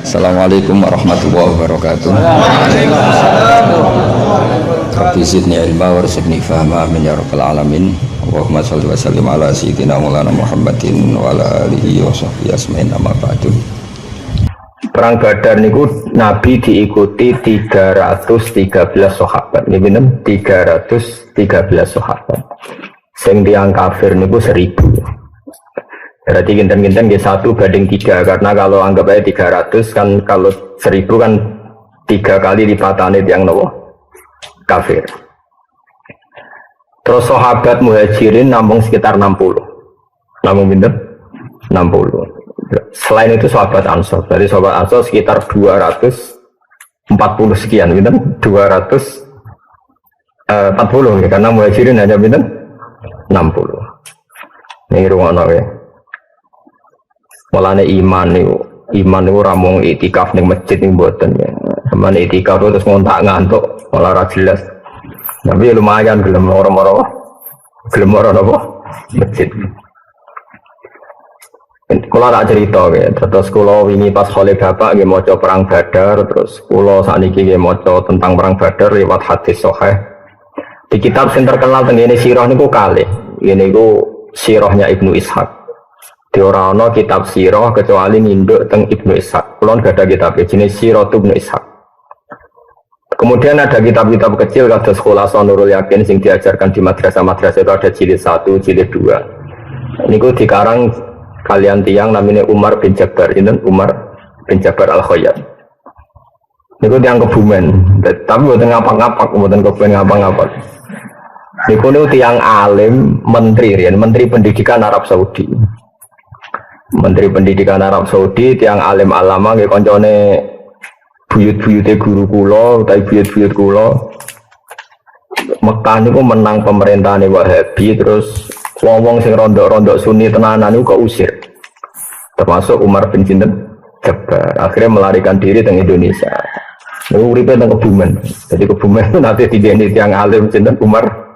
Assalamualaikum warahmatullahi wabarakatuh. Rabbi zidni ilma warzuqni fahma amin ya rabbal alamin. Allahumma shalli wa sallim ala sayyidina maulana Muhammadin wa ala alihi wa sahbihi asma'in amma ba'du. Perang Badar niku Nabi diikuti 313 sahabat. Niki pinten? 313 sahabat. Sing tiyang kafir niku 1000. Berarti kinten-kinten ke 1 banding 3, karena kalau anggap aja 300 kan, kalau 1000 kan 3 kali lipatannya yang nopo kafir. Terus sahabat muhajirin nampung sekitar 60. Nampung pinten? 60. Selain itu sahabat ansor, dari sahabat ansor sekitar 240 sekian, pinten? 240 ya, karena muhajirin hanya pinten? 60. Ini ruang ya. Mulane iman niku ramung itikaf ning masjid ning mboten ya. Sampeyan itikaf terus ngontak ngantuk ora jelas. Tapi lumayan gelem moro-moro. Gelem moro napa? Masjid. Kula tak cerita ya, terus kula wingi pas khole bapak nggih maca perang Badar, terus kula sakniki nggih maca tentang perang Badar lewat hadis sahih. Di kitab sing terkenal tengene sirah niku kalih. Ini niku sirahnya Ibnu Ishaq. Di orang kitab sirah kecuali nginduk teng Ibnu Ishaq. Kulon gak ada kitab jenis Sirah Ibnu Ishaq. Kemudian ada kitab-kitab kecil kados Khulasaah Nurul Yakin sing diajarkan di madrasah-madrasah itu ada jilid 1, jilid 2. Niku dikarang kalian tiang namanya Umar bin Jabbar, Umar bin Jabbar Al-Khayyat. Niku tiang Kebumen, tapi mboten ngapak-ngapak, mboten kebumen ngapak-ngapak. Niku tiang alim menteri pendidikan Arab Saudi. Menteri Pendidikan Arab Saudi tiang alim alama nggih koncone buyut-buyute guru kula utawi buyut-buyut kula Mekah niku menang pemerintahane Wahabi, terus wong-wong sing rondok-rondok Sunni tenanan niku keusir. Termasuk Umar bin Jabbar. Akhirnya melarikan diri teng Indonesia. Niku uripe teng Kebumen. Jadi Kebumen itu nanti digeni tiang alim sinten Umar.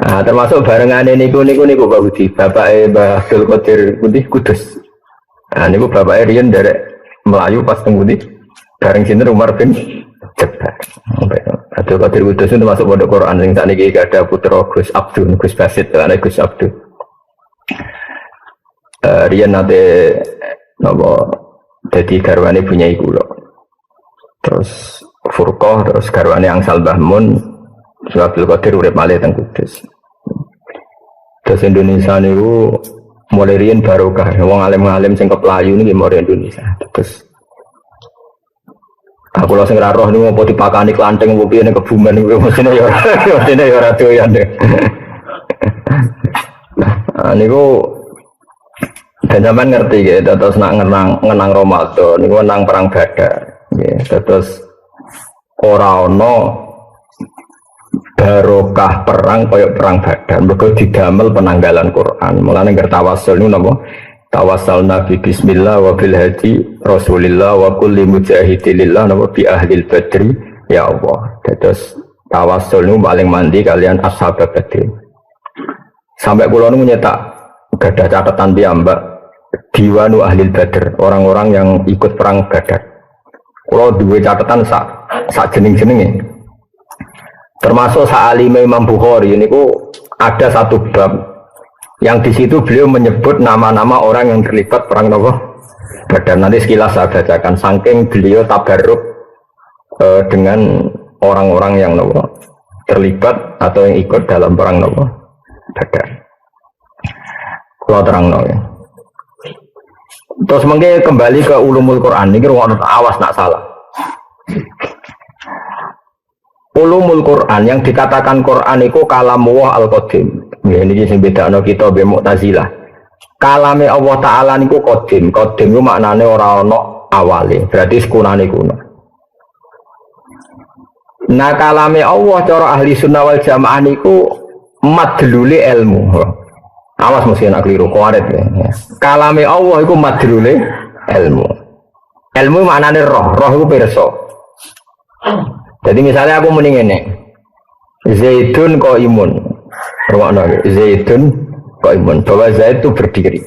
Nah, termasuk barengane niku Pak Budi, bapake Mbah Abdul Qadir Putih Kudus. Nah, niku bapake riyen derek Melayu pas teng Putih bareng sinten Umar bin Jabbar. Abdul Qadir Kudus itu masuk pondok Quran sing sakniki ada putra Gus Abdul, Gus Basit, ana Gus Abdul. Riyen nate napa dadi garwane bunyai kula. Terus Furqah, terus garwane Angsal Mbah Mun, Abdul Qadir urip malih teng Kudus. Terus Indonesia niku mulai riyen barokah, wong alim-alim sing keplayu niki mulai Indonesia. Terus aku lho sing ra roh niku apa dipakani klanteng opo piye ning Kebumen niku mestine ya ora doyan. Nah, niku dan sampean ngerti nggih, terus nak ngenang Ramadan niku nang perang Badar. Nggih, terus ora ana barokah perang koyok perang Badar, mergo didamel penanggalan Quran. Mulane ngger tawassul niku napa? Tawassalna bi bismillah wa bil hadi Rasulillah wa kulli mujahidillah napa bi ahlil badri ya Allah. Terus tawassul niku paling mandi kalian ashab Badr. Sampai kula niku nyetak gadah catatan piyambak diwanu ahlil Badr, orang-orang yang ikut perang Badar. Kula duwe catatan sak jeneng-jenenge. Termasuk Sa'alime Imam Bukhari ini ada satu bab yang di situ beliau menyebut nama-nama orang yang terlibat perang Badar. Nanti sekilas saya bacakan saking beliau tabarruk dengan orang-orang yang terlibat atau yang ikut dalam perang Badar. Kalau terang ya. Terus mungkin kembali ke ulumul Quran ini awas nak salah. Ulumul Quran yang dikatakan Quran itu kalamullah al-qadim. Ya, ini sing bedakno kita be Mu'tazilah. Kalame Allah Taala niku qadim. Qadim itu maknane ora ana awale, berarti sekunane kuno. Nah, kalame Allah cara ahli sunnah wal jamaah niku madlule ilmu. Awas mesti nak keliru kuaret ya. Kalame Allah iku madlule ilmu. Ilmu maknane roh iku pirsa. Jadi misalnya aku mending ini Zaidun qaimun. Rumakna Zaidun qaimun, bahwa Zaid itu berdiri.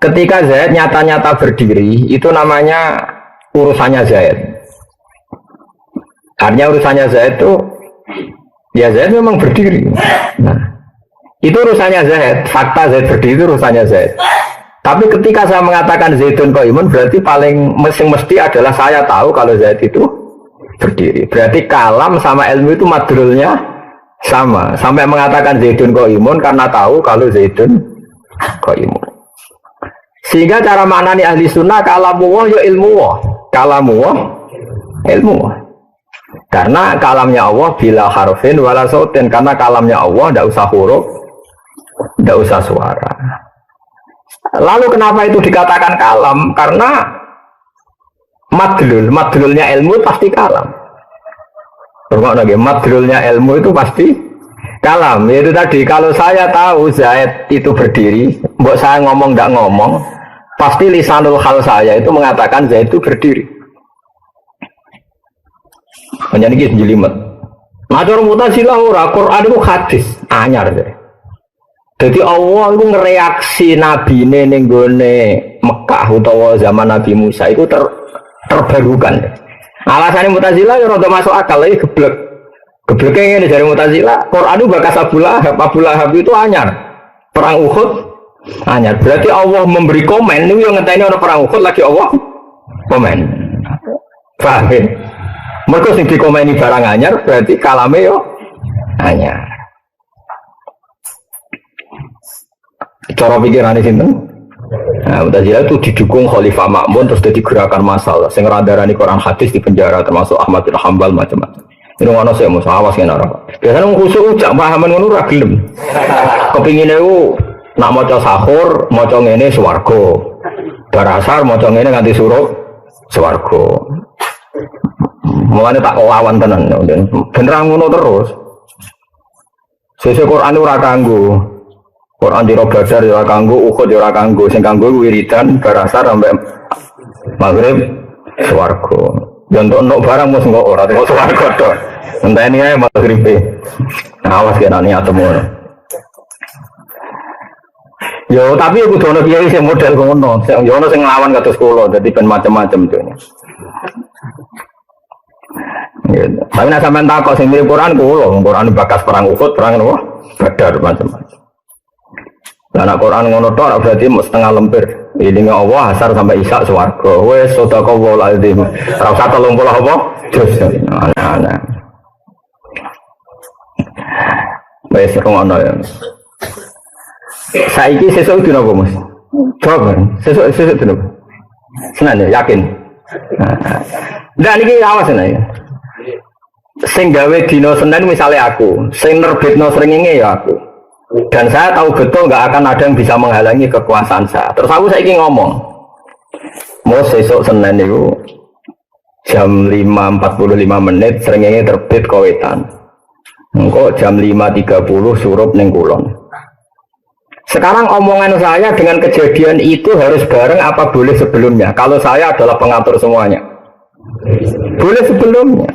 Ketika Zaid nyata-nyata berdiri, itu namanya urusannya Zaid. Artinya urusannya Zaid itu, ya Zaid memang berdiri. Nah, itu urusannya Zaid. Fakta Zaid berdiri itu urusannya Zaid. Tapi ketika saya mengatakan Zaidun qaimun, berarti paling mesti adalah saya tahu kalau Zaid itu berdiri. Berarti kalam sama ilmu itu madrulnya sama. Sampai mengatakan Zaidun qaimun karena tahu kalau Zaidun qaimun. Sehingga cara maknani ahli sunnah kalamu ya ilmu kalamu ilmu. Karena kalamnya Allah bila harfin wala sautin, karena kalamnya Allah tidak usah huruf, tidak usah suara. Lalu kenapa itu dikatakan kalam? Karena madlulnya ilmu pasti kalam. Madlulnya ilmu itu pasti kalam. Yaitu tadi kalau saya tahu Zaid itu berdiri, mbok saya ngomong nggak ngomong, pasti lisanul hal saya itu mengatakan Zaid itu berdiri. Menjadi gitu jelimet. Matur Mu'tazilah ora, Quran itu hadis anyar deh. Jadi Allah itu ngereaksi Nabi ning gone Mekah utawa zaman Nabi Musa itu terbarukan. Alasannya Mu'tazilah ya rada masuk akal lagi geblek. Gebleknya ini dari Mu'tazilah, Quran itu bakas Abu Lahab itu anyar. Perang Uhud anyar. Berarti Allah memberi komen ini yang ngenteni ana perang Uhud lagi Allah komen. Paham ya? Mereka sing dikomeni barang anyar berarti kalame yo anyar. Cara pikirannya sinten? Nah, Mu'tazilah itu didukung Khalifah Ma'mun terus jadi gerakan masalah. Sing ngradarani Quran hadis di penjara termasuk Ahmad bin Hanbal macam-macam. Ini ngono sik mesti awas kena ora. Biasane wong khusuk jak pahaman ngono ora gelem. Kepingine ku nak maca sahur, maca ngene swarga. Bar asar maca ngene nganti surup swarga. Mulane tak lawan tenan ben ra ngono terus. Sesuk Quran ora kanggo. Quran di Badar ora kanggo, Uhud ora kanggo, sing kanggo wiridan bar asar sampai maghrib swarga. Ya untuk barang mesti kok ora kok swarga tok. Enteni ae maghrib e. Awas kena niat temu. Yo tapi kudu ono kiai sing model ngono. Yo ono sing nglawan kados kula, dadi ben macam-macam itu. Ya, tapi nek sampean takok sing mirip Quran kula, Quran bakas perang Uhud, perang apa? Badar macam-macam. Lah nek Quran ngono tok berarti setengah lempir. Ilinge Allah asar sampai isya swarga. Wis sedekah azim. Ora usah 30 apa? Jus. Ana-ana. Wis ngono ya. Saiki sesuk dina apa, Mas? Coba, sesuk dina. Senin ya, yakin. Ndak niki awas ya. Sing gawe dina Senin misalnya aku, sing nerbitno srengenge ya aku. Dan saya tahu betul nggak akan ada yang bisa menghalangi kekuasaan saya. Terus aku saiki ngomong, mau sesuk Senin itu jam 5.45 srengenge terbit Kowetan. Engko jam 5.30 surup ning kulon. Sekarang omongan saya dengan kejadian itu harus bareng apa boleh sebelumnya? Kalau saya adalah pengatur semuanya, boleh sebelumnya.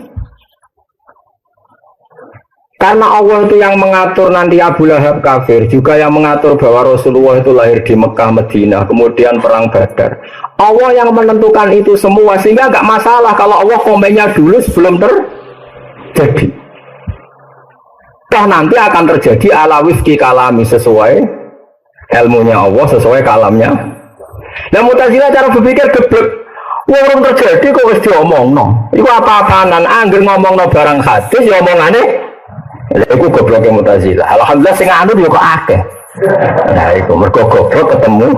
Karena Allah itu yang mengatur nanti Abu Lahab kafir, juga yang mengatur bahwa Rasulullah itu lahir di Mekah, Madinah, kemudian perang Badar. Allah yang menentukan itu semua, sehingga nggak masalah kalau Allah komennya dulu sebelum terjadi. Toh nanti akan terjadi ala wifki kalami sesuai ilmunya Allah, sesuai kalamnya. Nah Mu'tazilah cara berpikir geblek. Urung terjadi kok wis diomongno. Iku apa-apaanan anggere ngomongno barang hadis ya omongane. Lha iku gobloke Mu'tazilah. Alhamdulillah sing anu yo kok akeh. Nah iku mergo goblok ketemu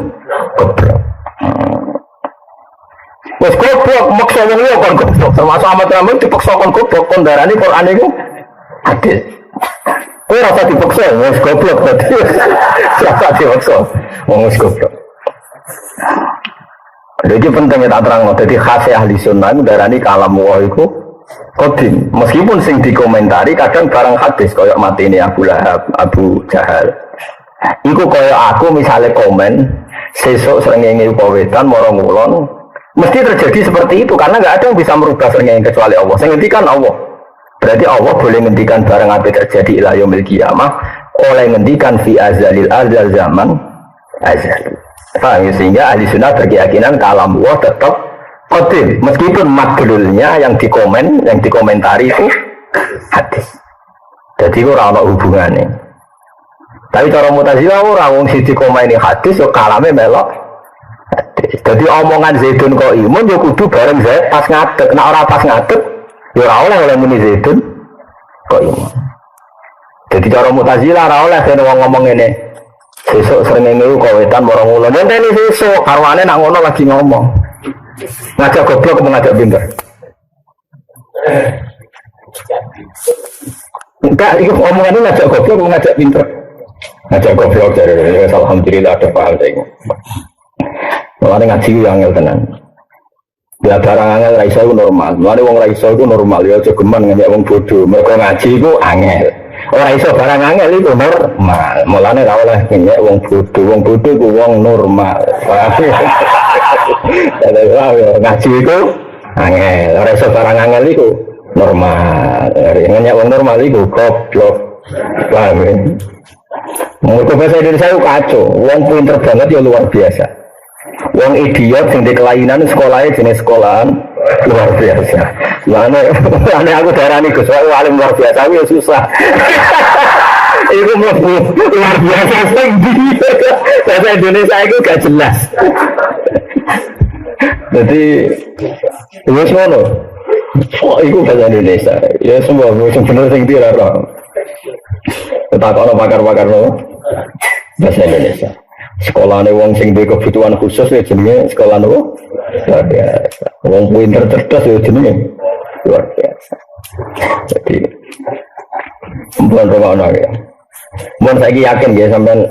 goblok. Wes goblok maksa wong liya kon goblok. Termasuk Ahmad Ramin dipaksa kon goblok kon darani Quran iku adil. Kowe rasa dipaksa wes goblok tadi. Siapa dipaksa? Wong wis goblok. Jadi pentingnya tak terang, jadi khasnya ahli sunnah itu darani kalam Allah itu kodim. Meskipun sing dikomentari kadang barang hadis koyok mati ini Abu Lahab, Abu Jahal. Iku koyok aku misalnya komen sesuk srengenge Kowetan moro ngulon, mesti terjadi seperti itu karena nggak ada yang bisa merubah srengenge kecuali Allah. Sing ngendikan Allah. Berarti Allah boleh ngendikan barang apa terjadi ila yaumil qiyamah oleh ngendikan fi azalil azal zaman azali. Paham ya? Sehingga ahli sunnah berkeyakinan kalam Allah tetap qadim meskipun madlulnya yang dikomentari itu hadis. Jadi ora ana hubungane. Tapi cara Mu'tazilah ora wong siji komeni hadis yo kalame melok hadis. Jadi omongan Zaidun kok imun yo kudu bareng Zaid pas ngadeg. Nek ora pas ngadeg yo ora oleh muni Zaidun kok imun. Jadi cara Mu'tazilah ora oleh yen wong ngomong ngene. Sesuk srengenge ku wetan marang ulun. Ngenteni sesuk karwane nak ngono lagi ngomong. Ngajak goblok apa ngajak pinter? Enggak, itu omongannya ngajak goblok apa ngajak pinter? Ngajak goblok dari alhamdulillah ada paham saya. Mulane ngaji yang angel tenan. Ya barang angel ra iso normal. Mulane wong ra iso iku normal ya aja geman ngene wong bodho. Mergo ngaji iku angel. Ora iso barang angel iku normal. Mulane ra oleh nyek wong bodho. Wong bodho iku wong normal. Ngaji iku angel. Ora iso barang angel iku normal. Nyek wong normal iku goblok. Paham ya? Mereka bahasa Indonesia itu kacau, wong pinter banget ya luar biasa. Wong idiot yang di kelainan sekolahnya jenis sekolahan luar biasa. Mana aku darani Gus, alim luar biasa, ya susah. Itu luar biasa tinggi. Bahasa Indonesia itu gak jelas. Jadi, itu semua itu bahasa Indonesia. Ya semua, sebenarnya tinggi lah. Tak ada pakar-pakar bahasa Indonesia. Sekolah ni wong sing duwe kebutuhan khusus ya jenenge sekolah nopo? Luar biasa. Wong pinter cerdas ya jenenge luar biasa. Jadi bukan rumah ya. Mun saiki yakin ya sampean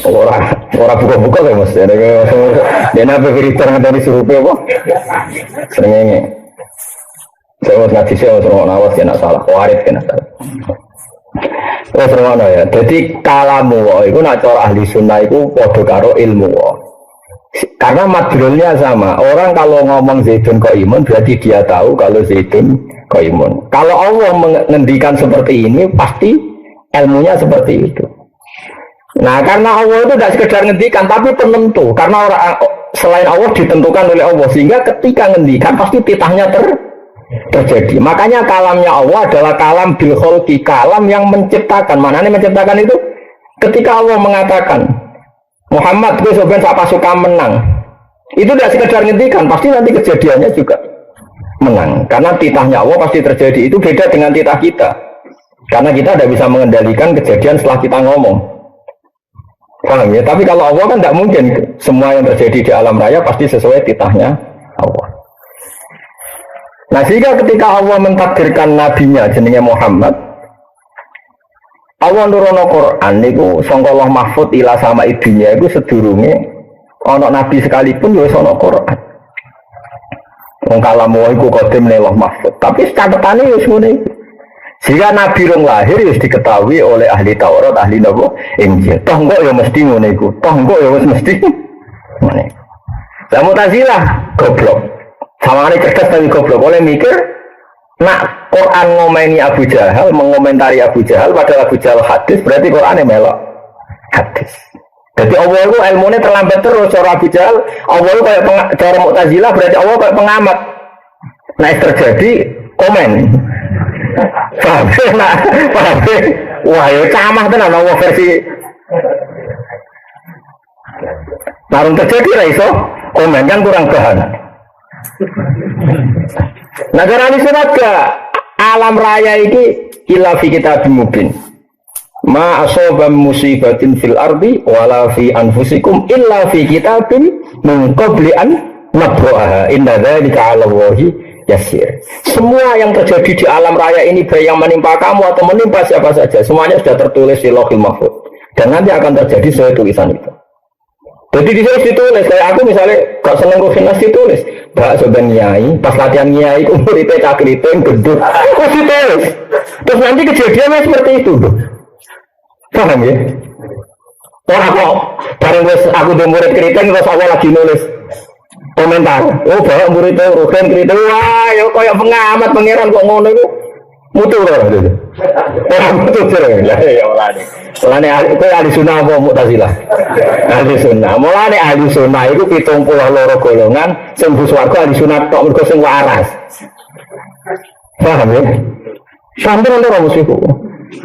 ora buka-buka ya Mas. Dene apa berita ngene surupe apa? Srengenge. Saya ngaji saya orang awas kena salah, waris kena salah. Terus mana ya? Jadi kalamu itu nak cara ahli sunnah itu podo karo ilmu. Karena madrulnya sama. Orang kalau ngomong Zaidun kok imun berarti dia tahu kalau Zaidun kok imun. Kalau Allah mengendikan seperti ini pasti ilmunya seperti itu. Nah karena Allah itu tidak sekedar ngendikan tapi penentu. Karena orang selain Allah ditentukan oleh Allah sehingga ketika ngendikan pasti titahnya terjadi. Makanya kalamnya Allah adalah kalam bil kholqi, kalam yang menciptakan. Manane menciptakan itu ketika Allah mengatakan Muhammad kowe sampeyan sak pasukan menang. Itu tidak sekedar ngendikan, pasti nanti kejadiannya juga menang. Karena titahnya Allah pasti terjadi. Itu beda dengan titah kita. Karena kita tidak bisa mengendalikan kejadian setelah kita ngomong. Paham ya? Tapi kalau Allah kan tidak mungkin semua yang terjadi di alam raya pasti sesuai titahnya Allah. Nah sehingga ketika Allah mentakdirkan nabinya jenenge Muhammad, Allah nurono Quran niku sangka Allah mahfud ila sama ibunya itu sedurunge ana nabi sekalipun ya wis ana Quran. Wong kalamu iku qadim ning Allah mahfud. Tapi catetane wis ngene. Sehingga nabi rong lahir wis diketahui oleh ahli Taurat, ahli napa Injil. Toh kok ya mesti ngene iku. Toh kok ya wis mesti ngene. Lah Mu'tazilah goblok. Sama ini cerdas tapi goblok. Oleh mikir nak Quran ngomeni Abu Jahal, mengomentari Abu Jahal, padahal Abu Jahal hadis, berarti Qurannya melok hadis. Jadi Allah itu ilmunya terlambat terus. Cara Abu Jahal, Allah itu kayak cara Mu'tazilah, berarti Allah kayak pengamat. Nah terjadi komen. Paham? Nah, paham? Wah ya camah tenan Allah versi. Narung terjadi raiso komen kan kurang bahan. Negara ini sudah alam raya ini illa fi kitabim mubin. Ma asaba musibatin fil ardi wala fi anfusikum illa fi kitabim min qabli an nabraha. Inna dzalika 'ala Allahi yasir. Semua yang terjadi di alam raya ini baik yang menimpa kamu atau menimpa siapa saja, semuanya sudah tertulis di Lauhul Mahfuz. Dan nanti akan terjadi sesuai tulisan itu. Jadi di sini ditulis, kayak aku misalnya gak seneng kofinas ditulis, gak sebenarnya nyai, pas latihan nyai, umur IPK keriting, gendut, terus ditulis. Terus nanti kejadiannya seperti itu. Paham ya? Orang kok, bareng aku udah murid keriting, terus awal lagi nulis komentar. Oh bahwa murid itu rugen keriting, wah ya kayak pengamat, pengiran kok ngono itu. Mutu orang itu. Orang mutu sering. Ya mulane. Mulane ahli sunnah apa Mu'tazilah? Ahli sunnah. Mulane ahli sunnah itu 72 golongan sing mlebu swarga ahli sunnah tok mergo sing waras. Paham ya? Sampai orang musuhku.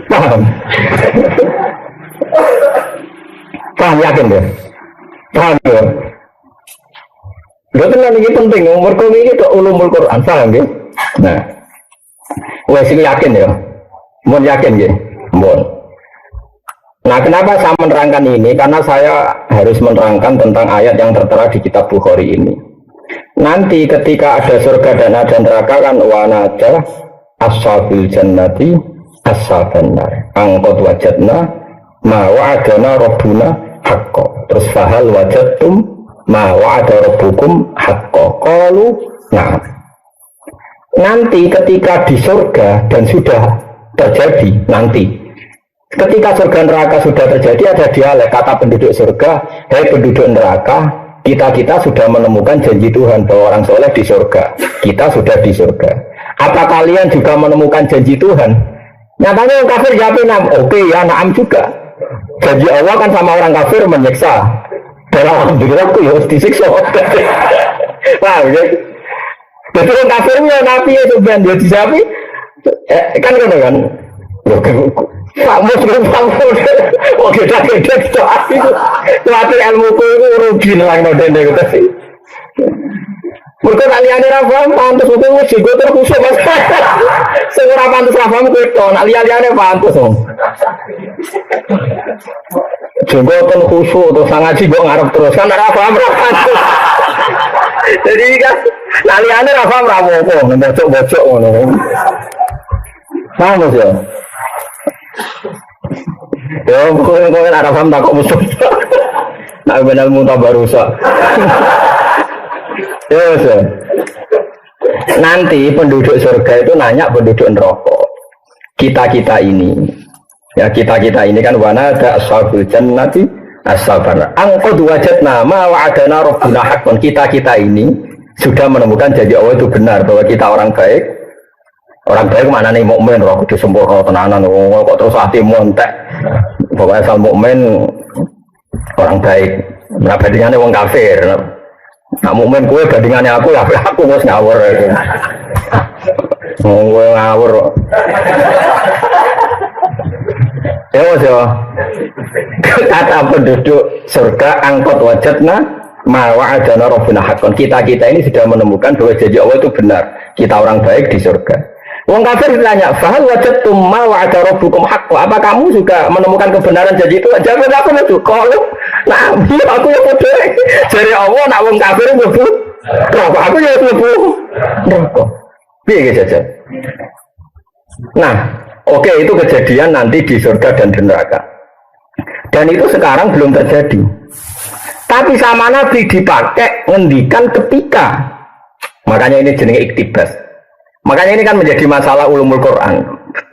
Paham? Paham yakin ya? Paham ya? Betul ini penting. Mergo iki tok ulumul Quran, paham ya? Nah. Wes iki yakin ya. Mun yakin nggih. Mun. Nah, kenapa saya menerangkan ini? Karena saya harus menerangkan tentang ayat yang tertera di kitab Bukhari ini. Nanti ketika ada surga dan ada neraka kan wanada ashabul jannati ashaban nar. Angkot wajadna ma wa'adana rabbuna haqqo. Terus fahal wajadtum ma wa'ada rabbukum haqqo. Qalu na'am. Nanti ketika di surga dan sudah terjadi nanti ketika surga neraka sudah terjadi ada dialek kata penduduk surga, hei penduduk neraka, kita sudah menemukan janji Tuhan bahwa orang soleh di surga, kita sudah di surga. Apa kalian juga menemukan janji Tuhan? Nyatanya orang kafir jawabnya oke ya, naam juga. Janji Allah kan sama orang kafir menyiksa. Dan alhamdulillah aku ya harus disiksa. Wah, gitu. Betul kafirnya nabi itu ben dia disapi kan kan kamu oke dah itu tapi ilmu itu rugi lang noden deh gitu sih. Mereka aliane ra paham pantes hukum sih gue terkusuk mas. Segera pantes ra paham gue to, aliane pantes dong. Juga kan khusyuk terus ngaji gue ngarep terus kan ra paham ra pantes. Jadi kan aliane ra paham ra apa, bocok-bocok ngono. Paham ya? Ya, pokoknya ada paham tak kok musuh. Nak benar muta barusa. Yes. Nanti penduduk surga itu nanya penduduk neraka. Kita ini, ya kita ini kan wana ada ashabul jannati as-sabar. Angqad wajadna ma wa'adana rabbuna haqqan. Kita ini sudah menemukan janji Allah itu benar bahwa kita orang baik. Orang baik mana nih mukmin roh kudu sempurna tenanan kok terus hati montek. Pokoknya asal mukmin orang baik. Nah bandingannya wong kafir. Nah mukmin kue bandingannya aku ya aku harus ngawur. Gue ngawur. Ya mas ya. Kata penduduk surga angkot wajadna ma wa'adana rabbuna haqqan. Kita ini sudah menemukan bahwa janji Allah itu benar. Kita orang baik di surga. Wong kafir ditanya, "Fahal wajadtum ma wa'ada rabbukum haqqan?" Apa kamu juga menemukan kebenaran janji itu? Jawab aku itu. Kalau nah, aku ya bodoh. Jadi Allah nak wong kafir mlebu neraka. Aku ya mlebu neraka. Piye saja. Nah, oke itu kejadian nanti di surga dan di neraka. Dan itu sekarang belum terjadi. Tapi sama Nabi dipakai ngendikan ketika. Makanya ini jenenge iktibas. Makanya ini kan menjadi masalah ulumul Quran,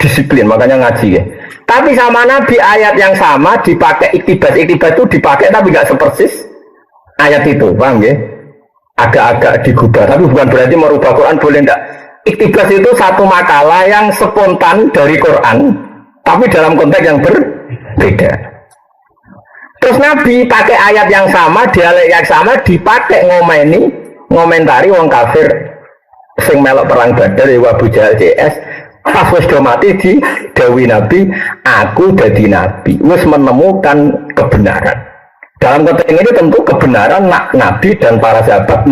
disiplin, makanya ngaji ya. Tapi sama Nabi ayat yang sama dipakai iktibas itu dipakai tapi nggak sepersis ayat itu, paham ya? Agak-agak digubah, tapi bukan berarti merubah Quran, boleh enggak? Iktibas itu satu makalah yang spontan dari Quran, tapi dalam konteks yang berbeda. Terus Nabi pakai ayat yang sama, dialek yang sama dipakai ngomentari wong kafir sing melok perang Badar ya Abu Jahal CS pas wis do mati di dawuh Nabi aku dadi nabi wis menemukan kebenaran. Dalam konteks ini tentu kebenaran Nabi dan para sahabat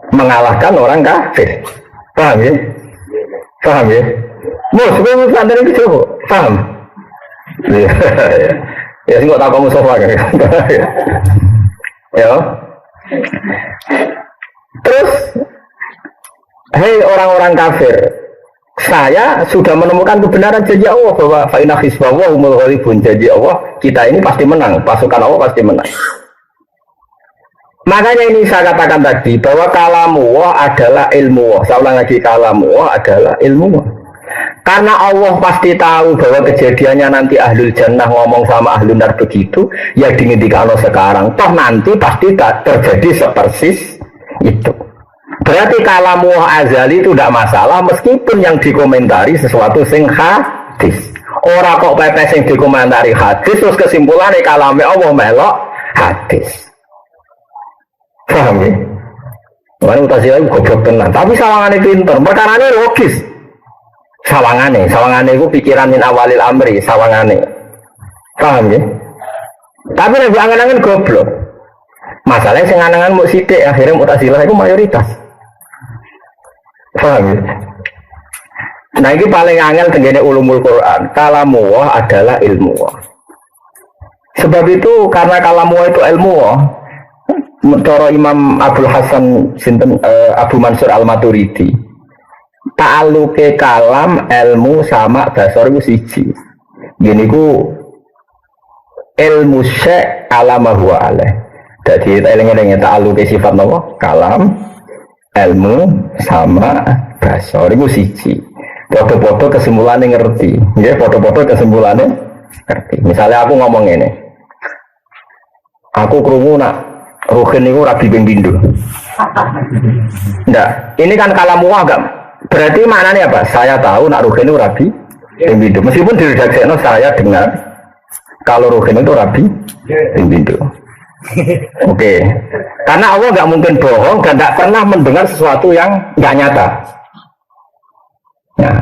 mengalahkan orang kafir. Paham ya? Paham ya? Sebelum santri itu paham? Ya sing kok tak kamu sofa kan. Ya. Terus hei orang-orang kafir, saya sudah menemukan kebenaran janji Allah bahwa fa'inna hisbawah umul ghalibun, janji Allah kita ini pasti menang, pasukan Allah pasti menang. Makanya ini saya katakan tadi bahwa kalamullah adalah ilmu Allah. Saya ulang lagi, kalamullah adalah ilmu Allah. Karena Allah pasti tahu bahwa kejadiannya nanti ahlul jannah ngomong sama ahlul nar begitu, ya dingintikan sekarang. Toh nanti pasti tak terjadi sepersis itu. Berarti kalamu azali itu tidak masalah meskipun yang dikomentari sesuatu sing hadis. Ora kok pepes sing dikomentari hadis terus kesimpulannya kalame Allah melok hadis. Paham ya? Mana Mu'tazilah itu goblok tenan, tapi sawangane pinter, perkarane logis. Sawangane itu pikiran min awalil amri, sawangane. Paham ya? Tapi nek angen-angen goblok. Masalahnya sing angen-angen muk sithik, akhirnya Mu'tazilah itu mayoritas. Paham ya? Nah ini paling angel tenggene ulumul Quran. Kalamullah adalah ilmuwah. Sebab itu karena kalamullah itu ilmuwah, cara Imam Abdul Hasan sinten Abu Mansur Al-Maturidi, ta'alluqe kalam ilmu sama dasar iku siji. Gini ku ilmu syai' ala ma huwa alaih. Dadi eling-eling ta'alluqe sifat napa? Kalam, ilmu sama dasar iku siji. Foto-foto kesimpulannya ngerti, ya foto-foto kesimpulannya ngerti. Misalnya aku ngomong ini, aku krungu nak Ruhin itu rabi ping pindho. Ndak, ini kan kalamu agak berarti maknanya apa? Saya tahu nak Ruhin itu rabi ping pindho. Meskipun diredaksekno saya dengar kalau Ruhin itu rabi ping pindho. Oke. Karena Allah nggak mungkin bohong dan nggak pernah mendengar sesuatu yang nggak nyata. Nah,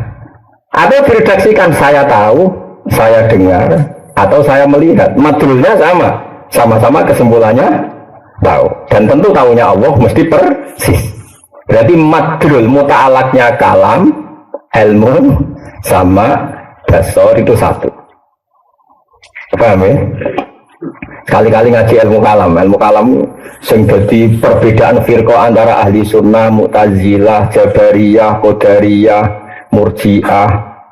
atau diredaksikan saya tahu, saya dengar, atau saya melihat. Madrulnya sama-sama kesimpulannya tahu. Dan tentu tahunya Allah mesti persis. Berarti madrul muta'alaknya kalam, ilmu, sama dasar itu satu. Paham ya? Sekali-kali ngaji ilmu kalam sing dadi perbedaan firqah antara ahli sunnah, mu'tazilah, jabariyah, qadariyah, murji'ah,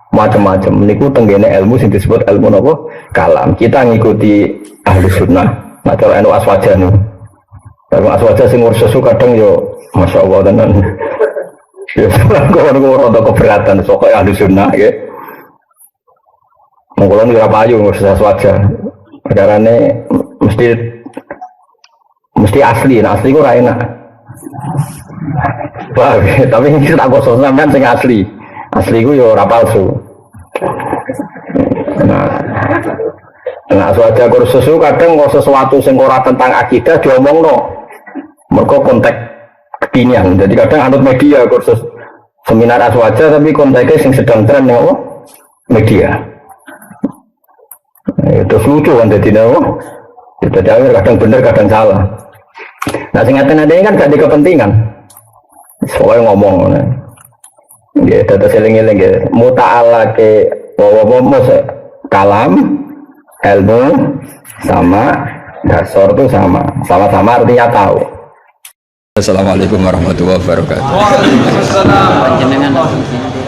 macam-macam. Niku tenggene ilmu sing disebut ilmu napa? Kalam. Kita ngikuti ahli sunnah. Nah, cara anu aswaja nih. Kalau aswaja sing ursusu kadang yo masya Allah tenan. Ya ngono rada keberatan sok ahli sunnah ya. Monggo ora payu ngurus aswaja. Perkarane mesti asli. Nah, asli ku ora enak. Wah, tapi ini tak kosong sampean sing asli. Asli ku yo ora palsu. Nah aswaja kursus kadang kok sesuatu sing ora tentang akidah diomongno. Mergo konteks kekinian. Jadi kadang anut media kursus seminar aswaja tapi konteksnya sing sedang tren yo media. Itu lucu kan jadi nawa. Itu kadang bener kadang salah. Nah sing ngaten ini kan gak ada kepentingan. Soalnya ngomong. Ya, data seling-eling ya. Muta'alake wawawa kalam, ilmu, sama dasar itu sama-sama artinya tahu. Assalamualaikum warahmatullahi wabarakatuh. Waalaikumsalam.